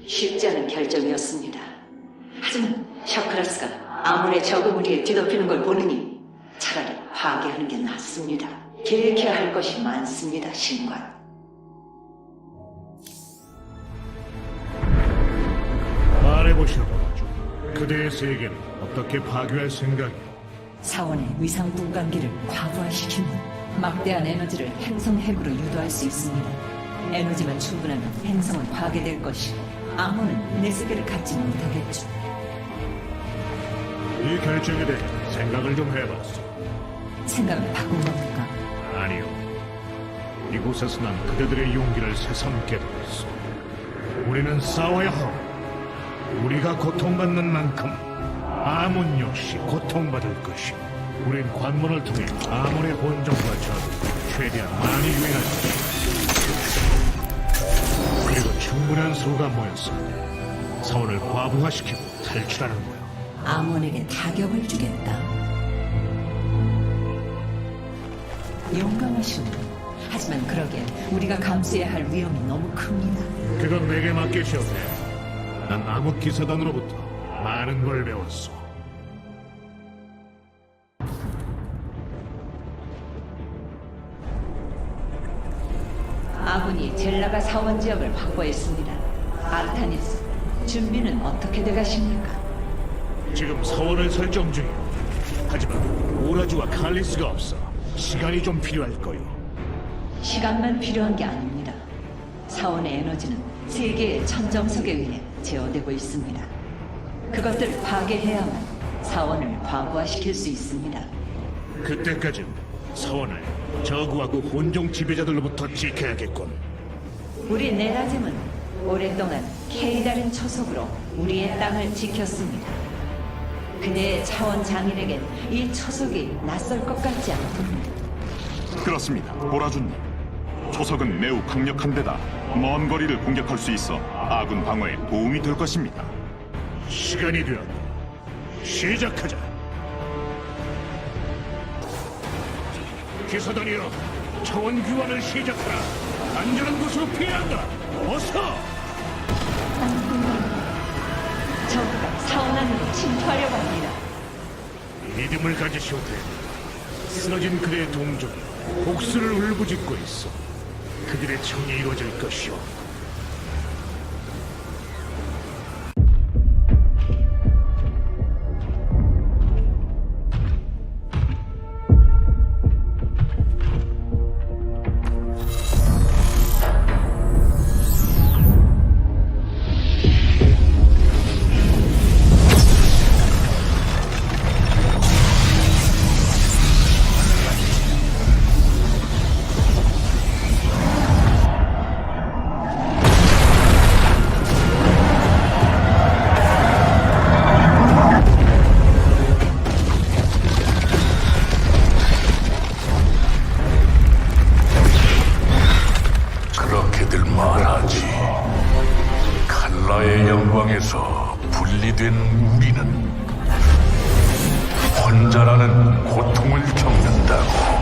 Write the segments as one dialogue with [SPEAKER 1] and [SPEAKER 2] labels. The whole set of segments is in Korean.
[SPEAKER 1] 쉽지 않은 결정이었습니다. 하지만 샤크라스가 아몬의 적응무리에 뒤덮이는 걸 보느니 차라리 파괴하는 게 낫습니다. 계획해야 할 것이 많습니다, 신관.
[SPEAKER 2] 말해보시오. 그대의 세계는 어떻게 파괴할 생각이오?
[SPEAKER 1] 사원의 위상 분광기를 과부하시키면 막대한 에너지를 행성 핵으로 유도할 수 있습니다. 에너지만 충분하면 행성은 파괴될 것이고 아몬은 내 세계를 갖지 못하겠죠.
[SPEAKER 2] 이 결정에 대해 생각을 좀 해봤어.
[SPEAKER 1] 생각을 바꾼 겁니까?
[SPEAKER 2] 아니요. 이곳에서 난 그대들의 용기를 새삼 깨달았어. 우리는 싸워야 하고 우리가 고통받는 만큼 아몬 역시 고통받을 것이오. 우린 관문을 통해 아몬의 본종과 적을 최대한 많이 유인할 것이오. 그리고 충분한 수가 모여서 사원을 과부하시키고 탈출하는 거야.
[SPEAKER 1] 아몬에게 타격을 주겠다. 용감하시군요. 하지만 그러기엔 우리가 감수해야 할 위험이 너무 큽니다.
[SPEAKER 2] 그건 내게 맡기시오. 난 암흑 기사단으로부터 많은 걸 배웠어.
[SPEAKER 1] 아군이 젤라가 사원 지역을 확보했습니다. 아르타니스, 준비는 어떻게 돼가십니까?
[SPEAKER 2] 지금 사원을 설정 중이오. 하지만 오라주와 칼리스가 없어. 시간이 좀 필요할 거요.
[SPEAKER 1] 시간만 필요한 게 아닙니다. 사원의 에너지는 세계의 천정석에 의해 제어되고 있습니다. 그것들을 파괴해야만 사원을 과부하시킬 수 있습니다.
[SPEAKER 2] 그때까진 사원을 저구하고 혼종 지배자들로부터 지켜야겠군.
[SPEAKER 1] 우리 네라짐은 오랫동안 케이다른 초속으로 우리의 땅을 지켰습니다. 그대의 차원 장인에겐 이 초속이 낯설 것 같지 않군요.
[SPEAKER 3] 그렇습니다, 보라주님. 초석은 매우 강력한 데다 먼 거리를 공격할 수 있어 아군 방어에 도움이 될 것입니다.
[SPEAKER 2] 시간이 되었고 시작하자. 기사단이여, 차원 교환을 시작하라. 안전한 곳으로 피해야 한다. 어서!
[SPEAKER 1] 적가 사원 안으로 침투하려고 합니다.
[SPEAKER 2] 믿음을 가지시오, 대. 쓰러진 그대의 동족이 복수를 울부짖고 있어. 그들의 청이 이루어질 것이오.
[SPEAKER 4] 그렇게들 말하지. 칼라의 영광에서 분리된 우리는 혼자라는 고통을 겪는다고.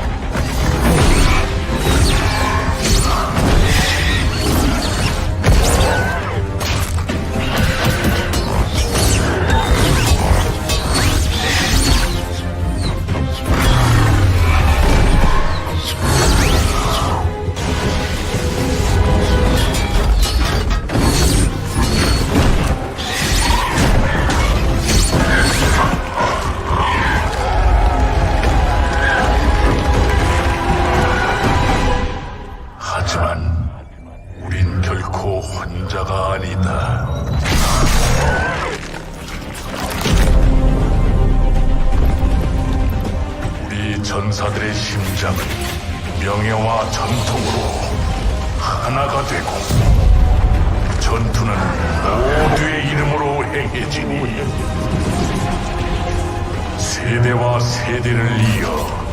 [SPEAKER 4] 하지만 우린 결코 혼자가 아니다. 우리 전사들의 심장은 명예와 전통으로 하나가 되고 전투는 모두의 이름으로 행해지니 세대와 세대를 이어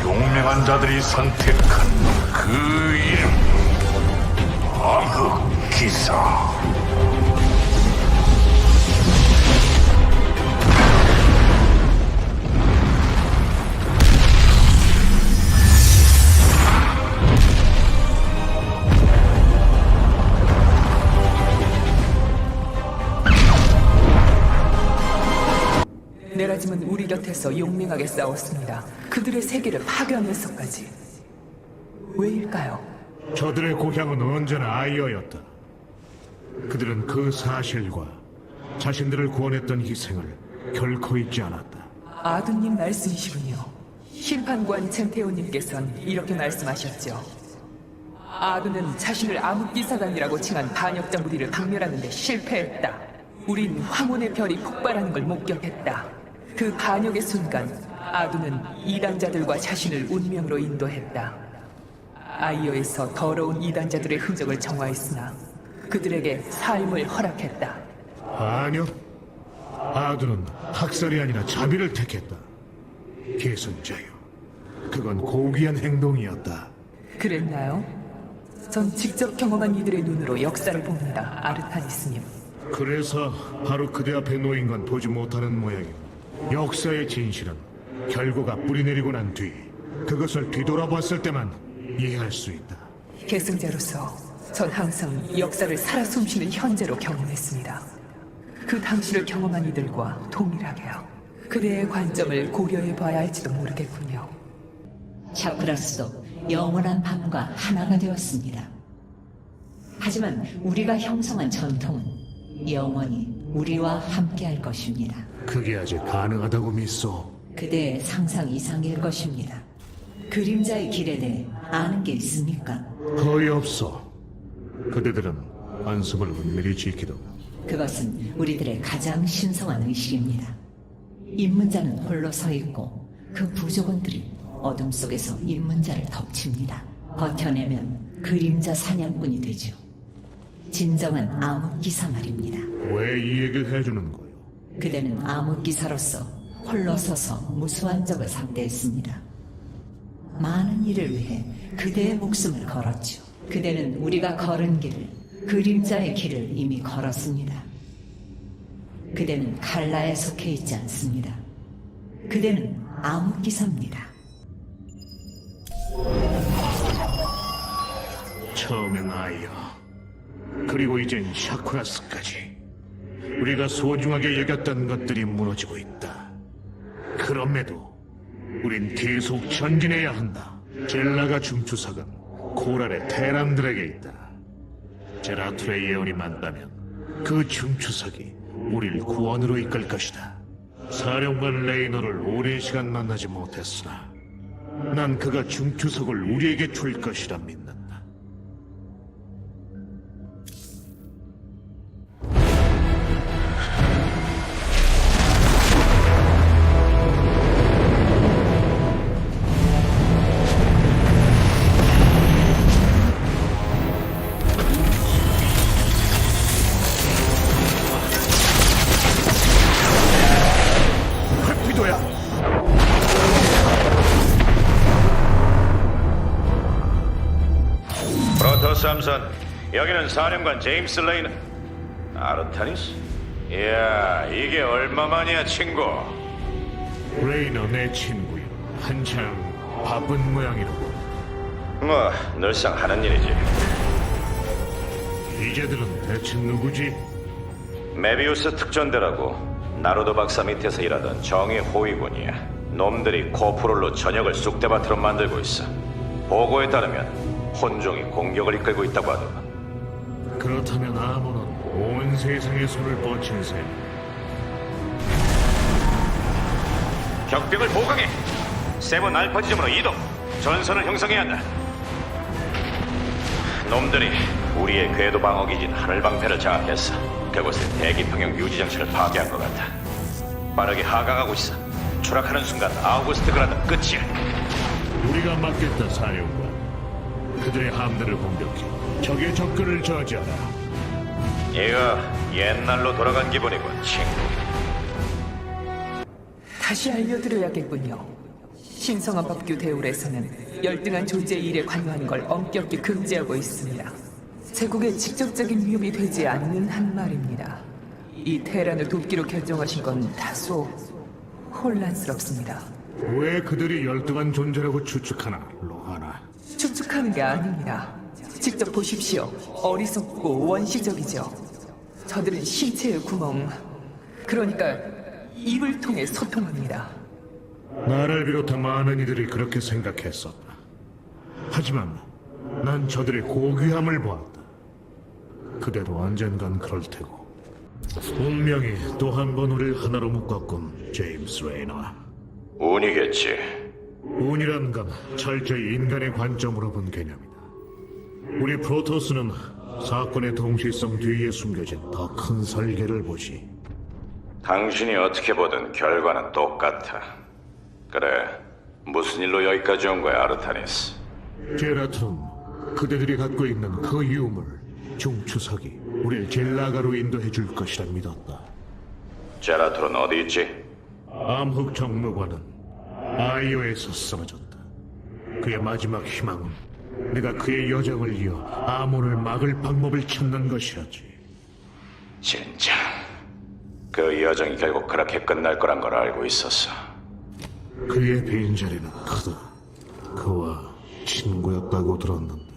[SPEAKER 4] 용맹한 자들이 선택한 그 이름, 암흑기사.
[SPEAKER 5] 전까지는 우리 곁에서 용맹하게 싸웠습니다. 그들의 세계를 파괴하면서까지. 왜일까요?
[SPEAKER 2] 저들의 고향은 언제나 아이어였다. 그들은 그 사실과 자신들을 구원했던 희생을 결코 잊지 않았다.
[SPEAKER 5] 아드님 말씀이시군요. 심판관 젠테오님께서는 이렇게 말씀하셨죠. 아드는 자신을 암흑기사단이라고 칭한 반역자 무리를 박멸하는 데 실패했다. 우린 황혼의 별이 폭발하는 걸 목격했다. 그 반역의 순간 아두는 이단자들과 자신을 운명으로 인도했다. 아이어에서 더러운 이단자들의 흔적을 정화했으나 그들에게 삶을 허락했다.
[SPEAKER 2] 아니요. 아두는 학살이 아니라 자비를 택했다. 계승자요. 그건 고귀한 행동이었다.
[SPEAKER 5] 그랬나요? 전 직접 경험한 이들의 눈으로 역사를 봅니다, 아르타니스님.
[SPEAKER 2] 그래서 바로 그대 앞에 놓인 건 보지 못하는 모양이오. 역사의 진실은 결과가 뿌리내리고 난 뒤 그것을 뒤돌아봤을 때만 이해할 수 있다.
[SPEAKER 5] 계승자로서 전 항상 역사를 살아 숨쉬는 현재로 경험했습니다. 그 당시를 경험한 이들과 동일하게요. 그대의 관점을 고려해봐야 할지도 모르겠군요.
[SPEAKER 1] 샤크라스도 영원한 밤과 하나가 되었습니다. 하지만 우리가 형성한 전통은 영원히 우리와 함께할 것입니다.
[SPEAKER 2] 그게 아직 가능하다고 믿소.
[SPEAKER 1] 그대의 상상 이상일 것입니다. 그림자의 길에 대해 아는 게 있습니까?
[SPEAKER 2] 거의 없어. 그대들은 관습을 은밀히 지키더라.
[SPEAKER 1] 그것은 우리들의 가장 신성한 의식입니다. 입문자는 홀로 서 있고 그 부족원들이 어둠 속에서 입문자를 덮칩니다. 버텨내면 그림자 사냥꾼이 되죠. 진정한 암흑기사 말입니다.
[SPEAKER 2] 왜 이 얘기를 해주는 거요?
[SPEAKER 1] 그대는 암흑기사로서 홀로 서서 무수한 적을 상대했습니다. 많은 일을 위해 그대의 목숨을 걸었죠. 그대는 우리가 걸은 길을, 그림자의 길을 이미 걸었습니다. 그대는 칼라에 속해 있지 않습니다. 그대는 암흑기사입니다.
[SPEAKER 2] 처음엔 아이여, 그리고 이젠 샤쿠라스까지 우리가 소중하게 여겼던 것들이 무너지고 있다. 그럼에도 우린 계속 전진해야 한다. 젤라가 중추석은 코랄의 테란들에게 있다. 제라툴의 예언이 맞다면 그 중추석이 우릴 구원으로 이끌 것이다. 사령관 레이너를 오랜 시간 만나지 못했으나 난 그가 중추석을 우리에게 줄 것이라 믿는다.
[SPEAKER 6] 프로토스 함선, 여기는 사령관 제임스 레이너. 아르타니스? 이야, 이게 얼마만이야, 친구?
[SPEAKER 2] 레이너 내 친구야. 한창 바쁜 모양이로군.
[SPEAKER 6] 뭐, 늘상 하는 일이지.
[SPEAKER 2] 이제들은 대체 누구지?
[SPEAKER 6] 메비우스 특전대라고 나루도 박사 밑에서 일하던 정의 호위군이야. 놈들이 코프롤로 전역을 쑥대밭으로 만들고 있어. 보고에 따르면 혼종이 공격을 이끌고 있다고 하더라.
[SPEAKER 2] 그렇다면 아몬은 온 세상의 손을 뻗친 셈.
[SPEAKER 6] 격벽을 보강해! 세븐 알파 지점으로 이동! 전선을 형성해야 한다. 놈들이 우리의 궤도 방어기진 하늘방패를 장악했어. 그곳에 대기평형 유지장치를 파괴한 것 같아. 빠르게 하강하고 있어. 추락하는 순간 아우구스트 그라드 끝이야.
[SPEAKER 2] 우리가 막겠다, 사령관. 그들의 함대를 공격해 적의 접근을 저지하라.
[SPEAKER 6] 이거 옛날로 돌아간 기분이군, 친구.
[SPEAKER 5] 다시 알려드려야겠군요. 신성한 법규 대울에서는 열등한 존재의 일에 관여하는 걸 엄격히 금지하고 있습니다. 제국에 직접적인 위협이 되지 않는 한 말입니다. 이 테란을 돕기로 결정하신 건 다소 혼란스럽습니다.
[SPEAKER 2] 왜 그들이 열등한 존재라고 추측하나, 로하나?
[SPEAKER 5] 추측하는 게 아닙니다. 직접 보십시오. 어리석고 원시적이죠. 저들은 신체의 구멍, 그러니까 입을 통해 소통합니다.
[SPEAKER 2] 나를 비롯한 많은 이들이 그렇게 생각했었다. 하지만 난 저들의 고귀함을 보았다. 그대도 언젠간 그럴 테고. 운명이 또 한 번 우리를 하나로 묶었군, 제임스 레이너.
[SPEAKER 6] 운이겠지.
[SPEAKER 2] 운이란 건 철저히 인간의 관점으로 본 개념이다. 우리 프로토스는 사건의 동시성 뒤에 숨겨진 더 큰 설계를 보지.
[SPEAKER 6] 당신이 어떻게 보든 결과는 똑같아. 그래, 무슨 일로 여기까지 온 거야, 아르타니스?
[SPEAKER 2] 제라툼, 그대들이 갖고 있는 그 유물, 중추석이 우릴 젤라가로 인도해 줄 것이라 믿었다.
[SPEAKER 6] 제라툴은 어디 있지?
[SPEAKER 2] 암흑 정무관은 아이오에서 쓰러졌다. 그의 마지막 희망은 내가 그의 여정을 이어 아몬을 막을 방법을 찾는 것이었지.
[SPEAKER 6] 진짜 그 여정이 결국 그렇게 끝날 거란 걸 알고 있었어.
[SPEAKER 2] 그의 빈자리는 크다. 그와 친구였다고 들었는데.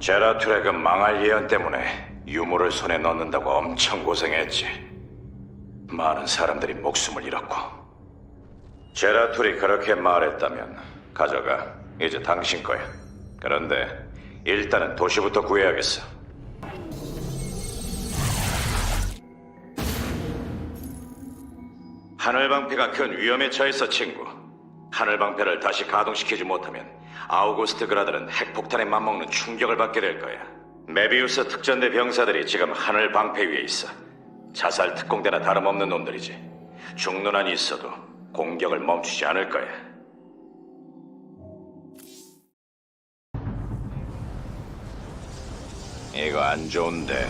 [SPEAKER 6] 제라툴의 그 망할 예언 때문에 유물을 손에 넣는다고 엄청 고생했지. 많은 사람들이 목숨을 잃었고. 제라툴이 그렇게 말했다면 가져가. 이제 당신 거야. 그런데 일단은 도시부터 구해야겠어. 하늘방패가 큰 위험에 처했어, 친구. 하늘방패를 다시 가동시키지 못하면 아우구스트 그라들은 핵폭탄에 맞먹는 충격을 받게 될 거야. 메비우스 특전대 병사들이 지금 하늘방패 위에 있어. 자살 특공대나 다름없는 놈들이지. 죽는 한이 있어도 공격을 멈추지 않을 거야. 이거 안 좋은데.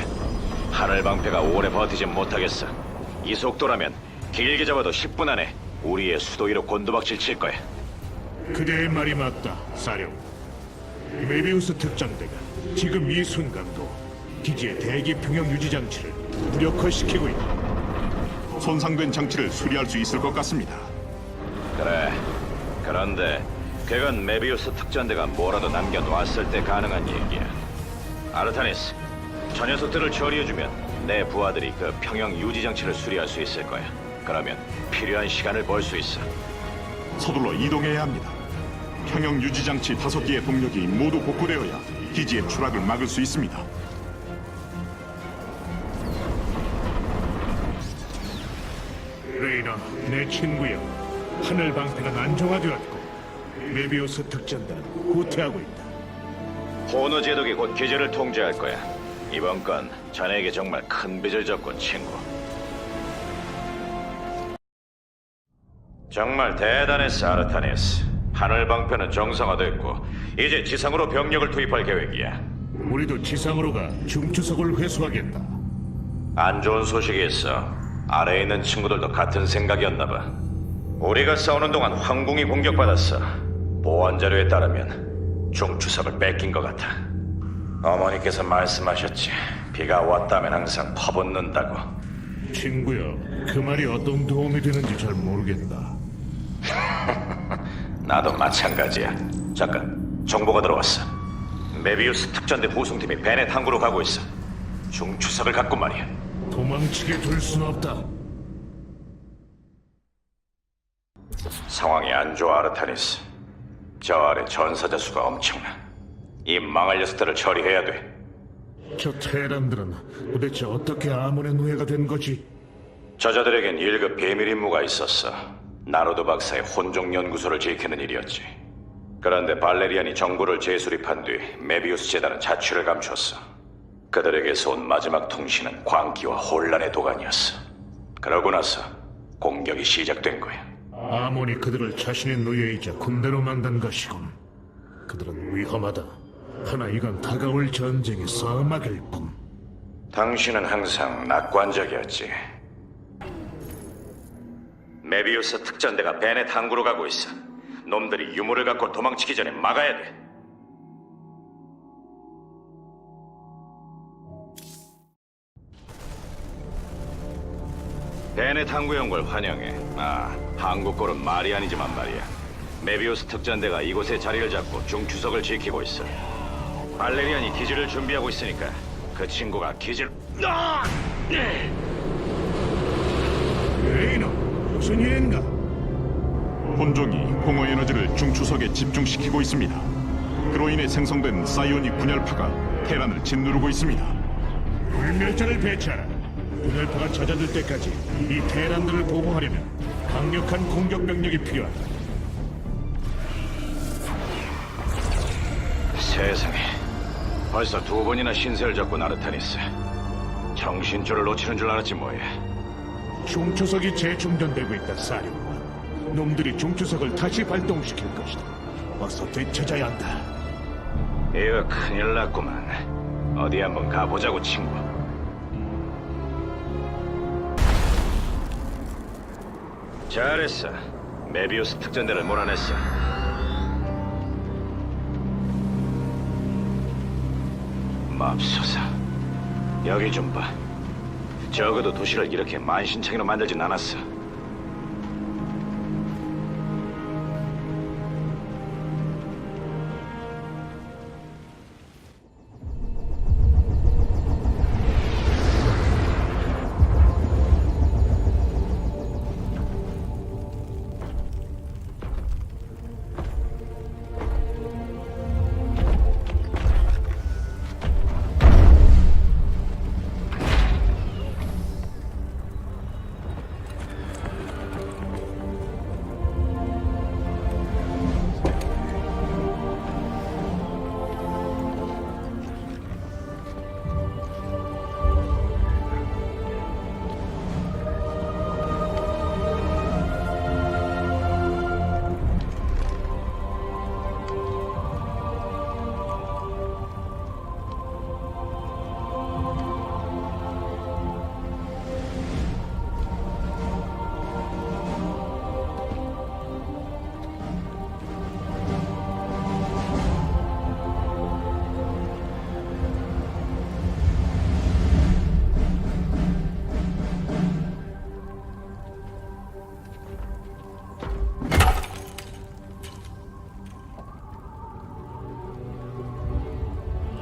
[SPEAKER 6] 하늘방패가 오래 버티진 못하겠어. 이 속도라면 길게 잡아도 10분 안에 우리의 수도 위로 곤두박질 칠 거야.
[SPEAKER 2] 그대의 말이 맞다, 사령. 메비우스 특전대가 지금 이 순간도 기지의 대기 평형 유지 장치를 무력화시키고 있다.
[SPEAKER 3] 손상된 장치를 수리할 수 있을 것 같습니다.
[SPEAKER 6] 그래. 그런데 그건 메비우스 특전대가 뭐라도 남겨놓았을 때 가능한 얘기야. 아르타니스, 저 녀석들을 처리해주면 내 부하들이 그 평형 유지 장치를 수리할 수 있을 거야. 그러면 필요한 시간을 벌 수 있어.
[SPEAKER 3] 서둘러 이동해야 합니다. 평형 유지 장치 5개의 동력이 모두 복구되어야 기지의 추락을 막을 수 있습니다.
[SPEAKER 2] 레이너, 내 친구여. 하늘 방패가 안정화되었고 메비우스 특전대는 후퇴하고 있다.
[SPEAKER 6] 호너 제독이 곧 기지를 통제할 거야. 이번 건 자네에게 정말 큰 빚을 졌군, 친구. 정말 대단했어, 아르타니스. 하늘 방패는 정상화됐고 이제 지상으로 병력을 투입할 계획이야.
[SPEAKER 2] 우리도 지상으로 가 중추석을 회수하겠다.
[SPEAKER 6] 안 좋은 소식이 있어. 아래에 있는 친구들도 같은 생각이었나 봐. 우리가 싸우는 동안 황궁이 공격받았어. 보안 자료에 따르면 중추석을 뺏긴 것 같아. 어머니께서 말씀하셨지. 비가 왔다면 항상 퍼붓는다고.
[SPEAKER 2] 친구여, 그 말이 어떤 도움이 되는지 잘 모르겠다.
[SPEAKER 6] 나도 마찬가지야. 잠깐, 정보가 들어왔어. 메비우스 특전대 후송팀이 베넷 항구로 가고 있어. 중추석을 갖고 말이야.
[SPEAKER 2] 도망치게 둘 순 없다.
[SPEAKER 6] 상황이 안 좋아, 아르타니스. 저 아래 전사자 수가 엄청나. 이 망할 녀석들을 처리해야 돼.
[SPEAKER 2] 저 테란들은 도대체 어떻게 아몬의 노예가 된 거지?
[SPEAKER 6] 저자들에겐 1급 비밀 임무가 있었어. 나로드 박사의 혼종 연구소를 지키는 일이었지. 그런데 발레리안이 정보를 재수립한 뒤 메비우스 재단은 자취를 감췄어. 그들에게서 온 마지막 통신은 광기와 혼란의 도가니였어. 그러고 나서 공격이 시작된 거야.
[SPEAKER 2] 아몬이 그들을 자신의 노예이자 군대로 만든 것이군. 그들은 위험하다. 하나 이건 다가올 전쟁의 싸움막일 뿐.
[SPEAKER 6] 당신은 항상 낙관적이었지. 메비우스 특전대가 베넷 항구로 가고 있어. 놈들이 유물을 갖고 도망치기 전에 막아야 돼. 베넷 항구에 온 걸 환영해. 한국 꼴은 말이 아니지만 말이야. 메비우스 특전대가 이곳에 자리를 잡고 중추석을 지키고 있어. 발레리안이 기지를 준비하고 있으니까 그 친구가 기지를...
[SPEAKER 2] 레이너, 무슨 일인가?
[SPEAKER 3] 혼종이 공허 에너지를 중추석에 집중시키고 있습니다. 그로 인해 생성된 사이오닉 분열파가 테란을 짓누르고 있습니다.
[SPEAKER 2] 불멸자를 배치하라. 분열파가 잦아들 때까지 이 테란들을 보호하려면 강력한 공격 병력이 필요하다.
[SPEAKER 6] 세상에, 벌써 2번이나 신세를 졌고 나르타니스. 정신줄을 놓치는 줄 알았지 뭐야.
[SPEAKER 2] 중추석이 재충전되고 있다, 사령관. 놈들이 중추석을 다시 발동시킬 것이다. 어서 되찾아야 한다.
[SPEAKER 6] 이거 큰일 났구만. 어디 한번 가보자고, 친구. 잘했어. 메비우스 특전대를 몰아냈어. 맙소사. 여기 좀 봐. 적어도 도시를 이렇게 만신창이로 만들진 않았어.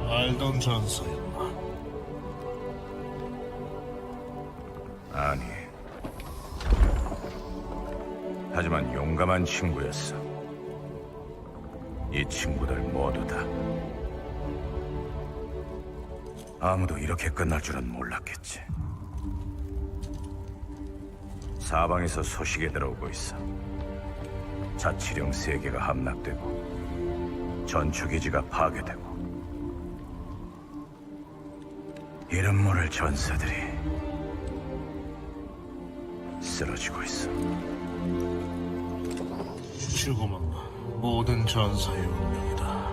[SPEAKER 7] 알던 전사였나?
[SPEAKER 6] 아니. 하지만 용감한 친구였어. 이 친구들 모두 다. 아무도 이렇게 끝날 줄은 몰랐겠지. 사방에서 소식이 들어오고 있어. 자치령 3개가 함락되고 전초기지가 파괴되고 이름 모를 전사들이 쓰러지고 있어.
[SPEAKER 7] 죽음은 모든 전사의 운명이다.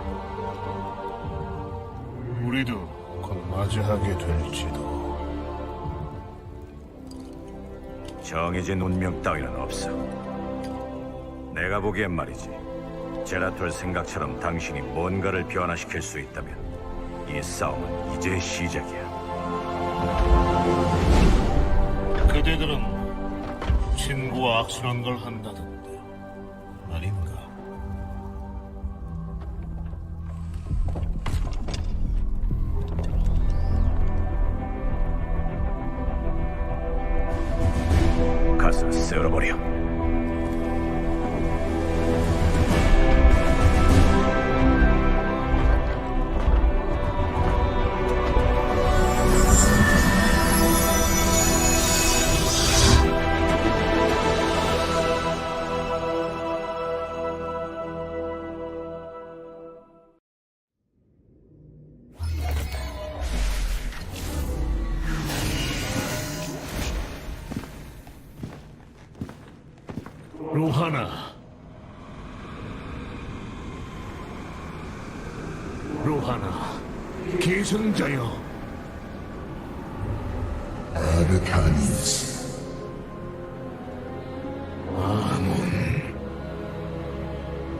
[SPEAKER 7] 우리도 곧 맞이하게 될지도.
[SPEAKER 6] 정해진 운명 따위는 없어. 내가 보기엔 말이지. 제라톨 생각처럼 당신이 뭔가를 변화시킬 수 있다면 이 싸움은 이제 시작이야.
[SPEAKER 7] 그대들은 친구와 악순한 걸 한다던데 아닌가?
[SPEAKER 6] 가서 쓸어버려.
[SPEAKER 2] 로하나, 계승자여.
[SPEAKER 8] 아르타니스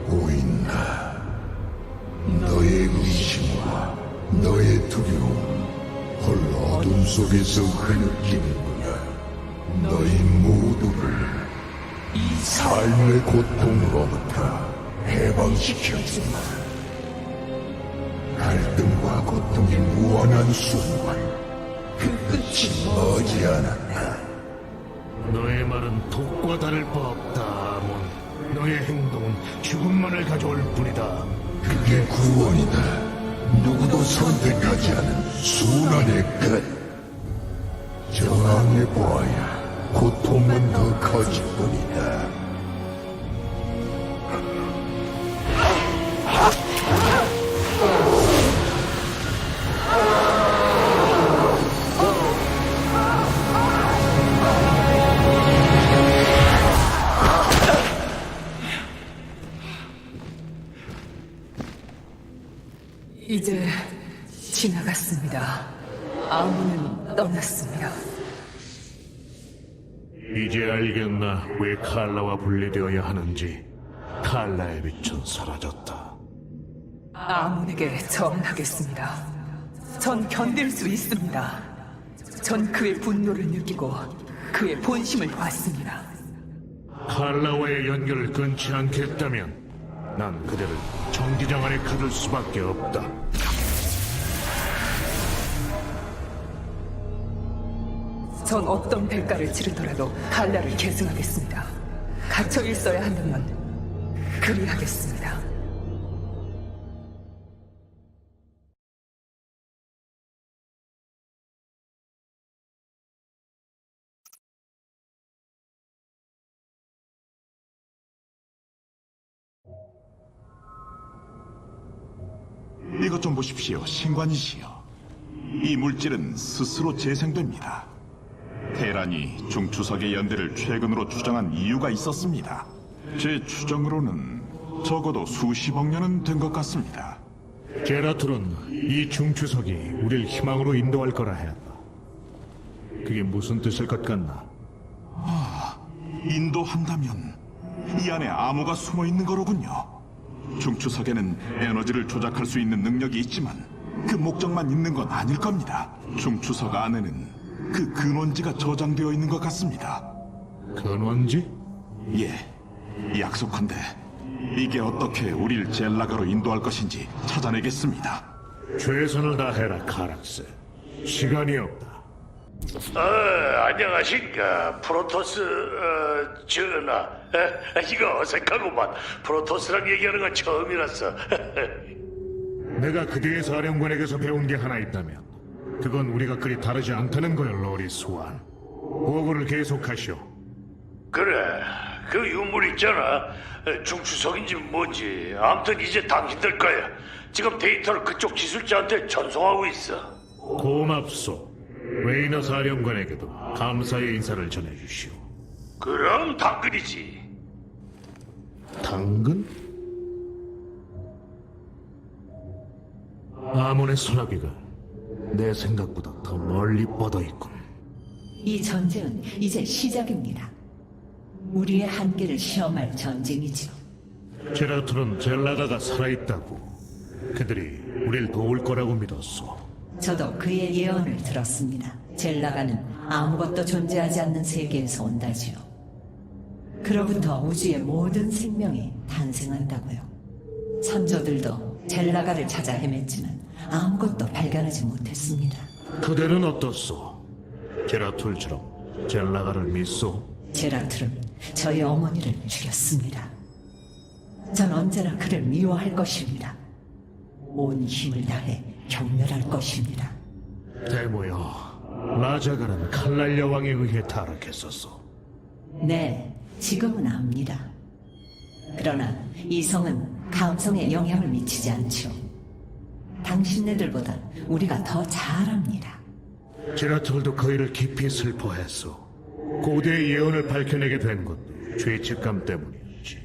[SPEAKER 8] 보인다. 너의 의심과 너의 두려움 홀로 어둠 속에서 흐느끼는구나. 너희 모두를 이 삶의 고통으로부터 해방시켜주마. 갈등과 고통이 무한한 순간 그 끝이 머지않았다.
[SPEAKER 2] 너의 말은 독과 다를 바 없다, 아몬. 너의 행동은 죽음만을 가져올 뿐이다.
[SPEAKER 8] 그게 구원이다. 누구도 선택하지 않은 순환의 끝. 저항해보아야 고통은 더 커질 뿐이다.
[SPEAKER 5] 이제 지나갔습니다. 아무는 떠났습니다.
[SPEAKER 2] 이제 알겠나 왜 칼라와 분리되어야 하는지. 칼라의 빛은 사라졌다.
[SPEAKER 5] 아몬에게 저항하겠습니다. 전 견딜 수 있습니다. 전 그의 분노를 느끼고 그의 본심을 봤습니다.
[SPEAKER 2] 칼라와의 연결을 끊지 않겠다면 난 그대를 정기장 안에 가둘 수밖에 없다.
[SPEAKER 5] 전 어떤 대가를 치르더라도 칼라를 계승하겠습니다. 갇혀 있어야 한다면 그리하겠습니다.
[SPEAKER 3] 이것 좀 보십시오, 신관이시여. 이 물질은 스스로 재생됩니다. 테란이 중추석의 연대를 최근으로 추정한 이유가 있었습니다. 제 추정으로는 적어도 수십억 년은 된 것 같습니다.
[SPEAKER 2] 제라툴은 이 중추석이 우릴 희망으로 인도할 거라 했다. 그게 무슨 뜻일 것 같나?
[SPEAKER 3] 인도한다면 이 안에 암호가 숨어 있는 거로군요. 중추석에는 에너지를 조작할 수 있는 능력이 있지만 그 목적만 있는 건 아닐 겁니다. 중추석 안에는 그 근원지가 저장되어 있는 것 같습니다.
[SPEAKER 2] 근원지?
[SPEAKER 3] 예, 약속한데 이게 어떻게 우릴 젤라가로 인도할 것인지 찾아내겠습니다.
[SPEAKER 2] 최선을 다해라, 카락스. 시간이 없다.
[SPEAKER 9] 안녕하십니까 프로토스 전하. 이거 어색하구만. 프로토스랑 얘기하는 건 처음이라서.
[SPEAKER 2] 내가 그대의 사령관에게서 배운 게 하나 있다면 그건 우리가 그리 다르지 않다는 거야, 로리스 완. 보고를 계속하시오.
[SPEAKER 9] 그래, 그 유물 있잖아. 중추석인지 뭔지 아무튼 이제 당신들 거야. 지금 데이터를 그쪽 기술자한테 전송하고 있어.
[SPEAKER 2] 고맙소. 레이너 사령관에게도 감사의 인사를 전해주시오.
[SPEAKER 9] 그럼 당근이지.
[SPEAKER 2] 당근? 아몬의 소나기가 내 생각보다 더 멀리 뻗어 있군.
[SPEAKER 1] 이 전쟁은 이제 시작입니다. 우리의 한계를 시험할 전쟁이죠.
[SPEAKER 2] 제라툴은 젤라가가 살아있다고. 그들이 우릴 도울 거라고 믿었소.
[SPEAKER 1] 저도 그의 예언을 들었습니다. 젤라가는 아무것도 존재하지 않는 세계에서 온다지요. 그로부터 우주의 모든 생명이 탄생한다고요. 선조들도 젤라가를 찾아 헤맸지만 아무것도 발견하지 못했습니다.
[SPEAKER 2] 그대는 어떻소? 제라툴처럼 젤라가를 믿소?
[SPEAKER 1] 제라툴은 저희 어머니를 죽였습니다. 전 언제나 그를 미워할 것입니다. 온 힘을 다해 경멸할 것입니다.
[SPEAKER 2] 대모여, 라자가는 칼날 여왕에 의해 타락했었소.
[SPEAKER 1] 네, 지금은 압니다. 그러나 이 성은 감성에 영향을 미치지 않죠. 당신네들보다 우리가 더 잘 압니다.
[SPEAKER 2] 제라툴도 그 일을 깊이 슬퍼했소. 고대의 예언을 밝혀내게 된 것도 죄책감 때문이었지.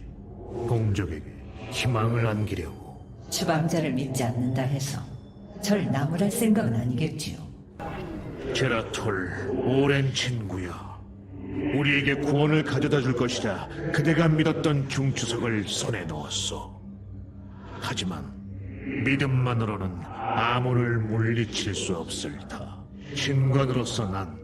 [SPEAKER 2] 동족에게 희망을 안기려고.
[SPEAKER 1] 주방자를 믿지 않는다 해서 절 나무랄 생각은 아니겠지요.
[SPEAKER 2] 제라툴, 오랜 친구야. 우리에게 구원을 가져다 줄 것이자 그대가 믿었던 중추석을 손에 넣었소. 하지만 믿음만으로는 아몬을 물리칠 수 없을 터. 신관으로서 난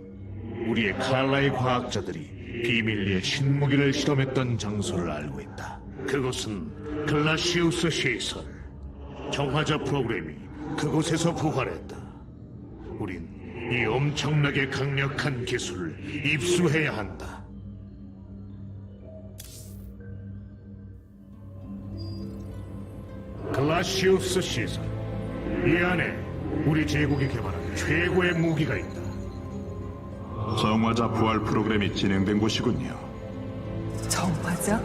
[SPEAKER 2] 우리의 칼라의 과학자들이 비밀리에 신무기를 실험했던 장소를 알고 있다. 그곳은 글라시우스 시설. 정화자 프로그램이 그곳에서 부활했다. 우린 이 엄청나게 강력한 기술을 입수해야 한다. 글라시우스 시설. 이 안에 우리 제국이 개발한 최고의 무기가 있다.
[SPEAKER 3] 정화자 부활 프로그램이 진행된 곳이군요.
[SPEAKER 5] 정화자?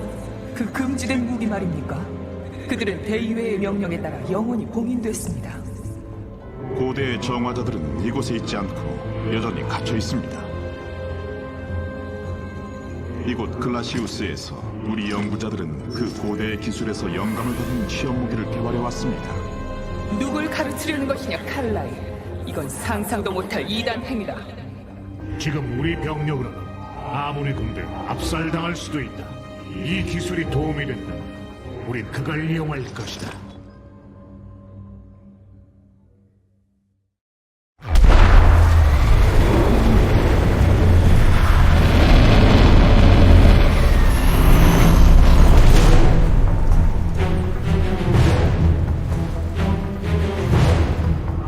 [SPEAKER 5] 그 금지된 무기 말입니까? 그들은 대의회의 명령에 따라 영원히 봉인됐습니다.
[SPEAKER 3] 고대의 정화자들은 이곳에 있지 않고 여전히 갇혀 있습니다. 이곳 글라시우스에서 우리 연구자들은 그 고대의 기술에서 영감을 받은 시험 무기를 개발해 왔습니다.
[SPEAKER 5] 누굴 가르치려는 것이냐, 칼라이. 이건 상상도 못할 이단 행위다.
[SPEAKER 2] 지금 우리 병력으로는 아무리 군대가 압살당할 수도 있다. 이 기술이 도움이 된다면 우린 그걸 이용할 것이다.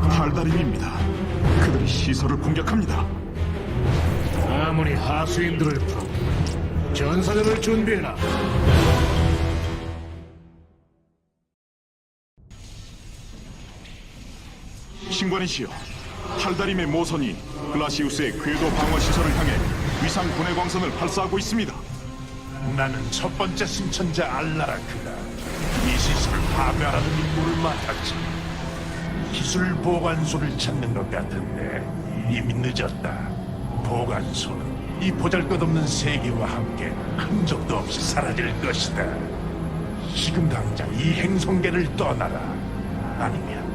[SPEAKER 3] 팔다림입니다. 그들이 시설을 공격합니다.
[SPEAKER 2] 아무리 하수인들을 풀어 전사들을 준비해라.
[SPEAKER 3] 신관이시여, 팔다림의 모선이 글라시우스의 궤도 방어 시설을 향해 위상 분해 광선을 발사하고 있습니다.
[SPEAKER 4] 나는 첫 번째 승천자 알라라크가 이 시설을 파괴하라는 임무를 맡았지. 기술 보관소를 찾는 것 같은데 이미 늦었다. 보관소는 이 보잘것없는 세계와 함께 흔적도 없이 사라질 것이다. 지금 당장 이 행성계를 떠나라. 아니면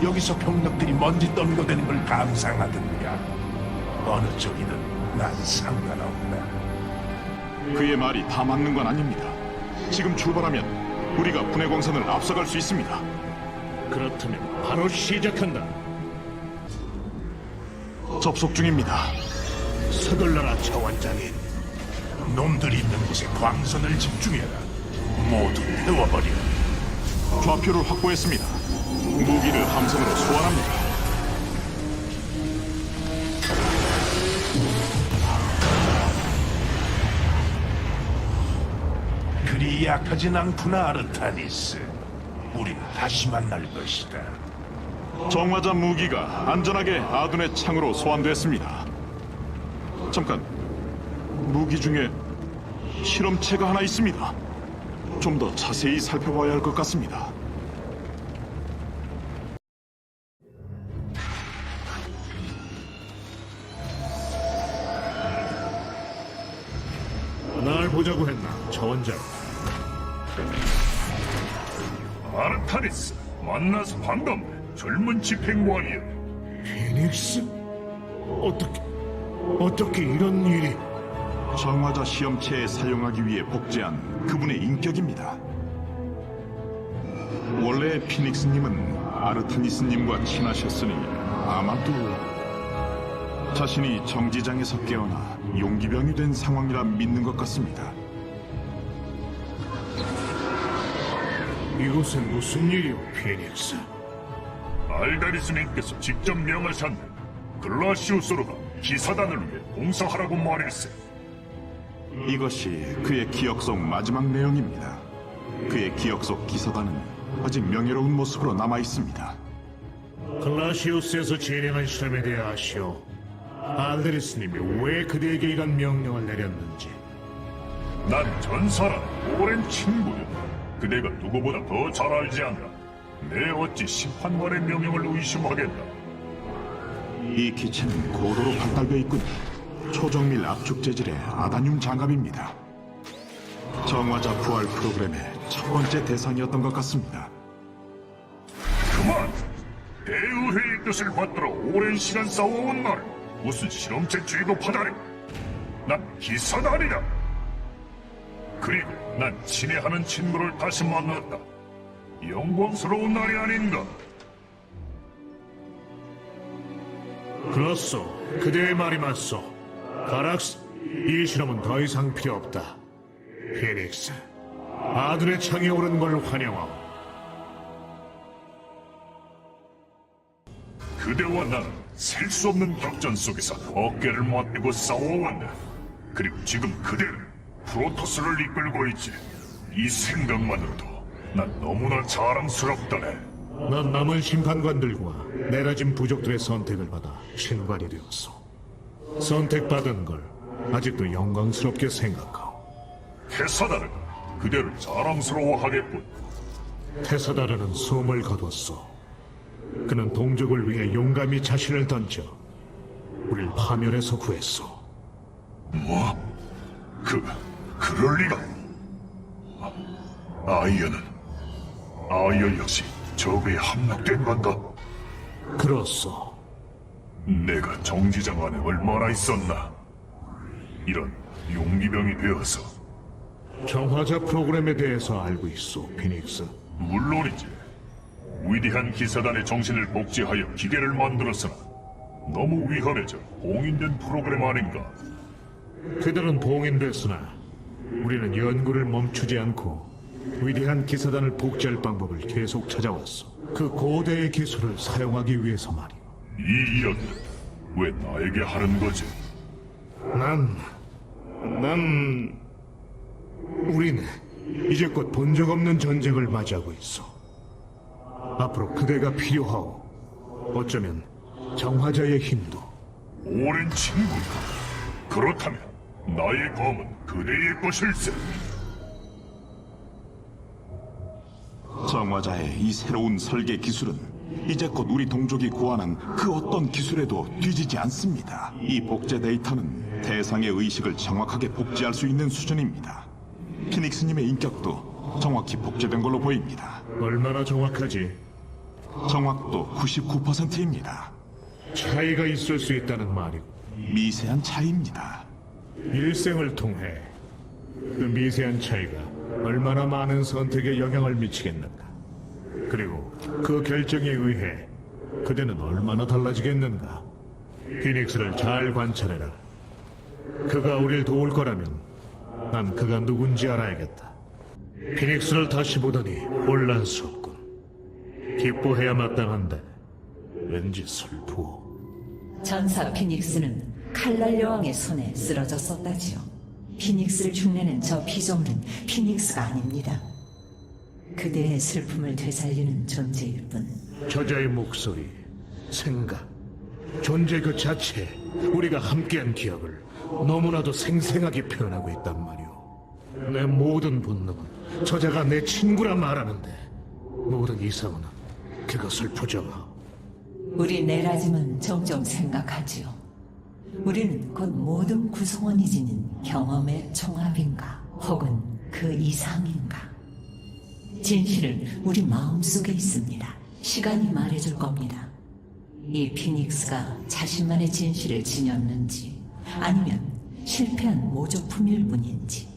[SPEAKER 4] 여기서 병력들이 먼지 떠밀어대는 걸 감상하든가. 어느 쪽이든 난 상관없다.
[SPEAKER 3] 그의 말이 다 맞는 건 아닙니다. 지금 출발하면 우리가 분해 광선을 앞서갈 수 있습니다.
[SPEAKER 2] 그렇다면 바로 시작한다.
[SPEAKER 3] 접속 중입니다.
[SPEAKER 2] 서둘러라, 차원장인.
[SPEAKER 4] 놈들이 있는 곳에 광선을 집중해라. 모두 태워버려.
[SPEAKER 3] 좌표를 확보했습니다. 무기를 함선으로 소환합니다.
[SPEAKER 4] 그리 약하진 않구나, 아르타니스. 우린 다시 만날 것이다.
[SPEAKER 3] 정화자 무기가 안전하게 아둔의 창으로 소환됐습니다. 잠깐, 무기 중에 실험체가 하나 있습니다. 좀 더 자세히 살펴봐야 할 것 같습니다.
[SPEAKER 2] 날 보자고 했나, 차원장.
[SPEAKER 4] 아르타니스, 만나서 반갑네. 젊은 집행관이여.
[SPEAKER 2] 피닉스? 어떻게 이런 일이...
[SPEAKER 3] 정화자 시험체에 사용하기 위해 복제한 그분의 인격입니다. 원래 피닉스님은 아르타니스님과 친하셨으니 아마도 자신이 정지장에서 깨어나 용기병이 된 상황이라 믿는 것 같습니다.
[SPEAKER 2] 이곳은 무슨 일이오, 피닉스?
[SPEAKER 4] 알다리스님께서 직접 명하셨네. 글라시우스로가 기사단을 위해 봉사하라고 말했어.
[SPEAKER 3] 이것이 그의 기억 속 마지막 내용입니다. 그의 기억 속 기사단은 아직 명예로운 모습으로 남아 있습니다.
[SPEAKER 2] 글라시우스에서 진행한 실험에 대해 아시오. 알데리스님이 왜 그대에게 이런 명령을 내렸는지.
[SPEAKER 4] 난 전사랑 오랜 친구야. 그대가 누구보다 더 잘 알지 않나. 내 어찌 심판관의 명령을 의심하겠나.
[SPEAKER 3] 이 기체는 고도로 발달되어 있군요. 초정밀 압축 재질의 아다늄 장갑입니다. 정화자 부활 프로그램의 첫 번째 대상이었던 것 같습니다.
[SPEAKER 4] 그만! 대의회의 뜻을 받들어 오랜 시간 싸워온 날 무슨 실험체 취급하다니. 난 기사단이다. 그리고 난 친애하는 친구를 다시 만났다. 영광스러운 날이 아닌가.
[SPEAKER 2] 그렇소. 그대의 말이 맞소. 가락스, 이 실험은 더 이상 필요 없다. 피닉스, 아둔의 창에 오른 걸 환영하오.
[SPEAKER 4] 그대와 나는 셀 수 없는 격전 속에서 어깨를 맞대고 싸워왔다. 그리고 지금 그대는 프로토스를 이끌고 있지. 이 생각만으로도 난 너무나 자랑스럽다네.
[SPEAKER 2] 난 남은 심판관들과 내라진 부족들의 선택을 받아 신관이 되었어. 선택받은 걸 아직도 영광스럽게 생각하오.
[SPEAKER 4] 테사다르가 그대를 자랑스러워하겠군.
[SPEAKER 2] 테사다르는 숨을 거뒀어. 그는 동족을 위해 용감히 자신을 던져 우릴 파멸에서 구했어.
[SPEAKER 4] 뭐? 그럴 리가. 아이어 역시 적에 함락된 건가?
[SPEAKER 2] 그렇소.
[SPEAKER 4] 내가 정지장 안에 얼마나 있었나? 이런 용기병이 되어서.
[SPEAKER 2] 정화자 프로그램에 대해서 알고 있소, 피닉스.
[SPEAKER 4] 물론이지. 위대한 기사단의 정신을 복제하여 기계를 만들었으나 너무 위험해져 봉인된 프로그램 아닌가?
[SPEAKER 2] 그들은 봉인됐으나 우리는 연구를 멈추지 않고 위대한 기사단을 복제할 방법을 계속 찾아왔어. 그 고대의 기술을 사용하기 위해서 말이오.
[SPEAKER 4] 이 이야기는 왜 나에게 하는 거지?
[SPEAKER 2] 우리는 이제 곧 본 적 없는 전쟁을 맞이하고 있어. 앞으로 그대가 필요하오. 어쩌면 정화자의 힘도.
[SPEAKER 4] 오랜 친구야. 그렇다면 나의 검은 그대의 것일세.
[SPEAKER 3] 정화자의 이 새로운 설계 기술은 이제껏 우리 동족이 고안한 그 어떤 기술에도 뒤지지 않습니다. 이 복제 데이터는 대상의 의식을 정확하게 복제할 수 있는 수준입니다. 피닉스님의 인격도 정확히 복제된 걸로 보입니다.
[SPEAKER 2] 얼마나 정확하지?
[SPEAKER 3] 정확도 99%입니다.
[SPEAKER 2] 차이가 있을 수 있다는 말이오.
[SPEAKER 3] 미세한 차이입니다.
[SPEAKER 2] 일생을 통해 그 미세한 차이가 얼마나 많은 선택에 영향을 미치겠는가. 그리고 그 결정에 의해 그대는 얼마나 달라지겠는가. 피닉스를 잘 관찰해라. 그가 우릴 도울 거라면 난 그가 누군지 알아야겠다. 피닉스를 다시 보더니 혼란스럽군. 기뻐해야 마땅한데 왠지 슬프오.
[SPEAKER 1] 전사 피닉스는 칼날 여왕의 손에 쓰러졌었다지요. 피닉스를 흉내낸 저 피조물은 피닉스가 아닙니다. 그대의 슬픔을 되살리는 존재일 뿐.
[SPEAKER 2] 저자의 목소리, 생각, 존재 그 자체, 우리가 함께한 기억을 너무나도 생생하게 표현하고 있단 말이오. 내 모든 본능은 저자가 내 친구라 말하는데 모든 이상은 그것을 부정하오.
[SPEAKER 1] 우리 내라짐은 종종 생각하지요. 우리는 곧 모든 구성원이 지닌 경험의 총합인가, 혹은 그 이상인가. 진실은 우리 마음속에 있습니다. 시간이 말해줄 겁니다. 이 피닉스가 자신만의 진실을 지녔는지, 아니면 실패한 모조품일 뿐인지.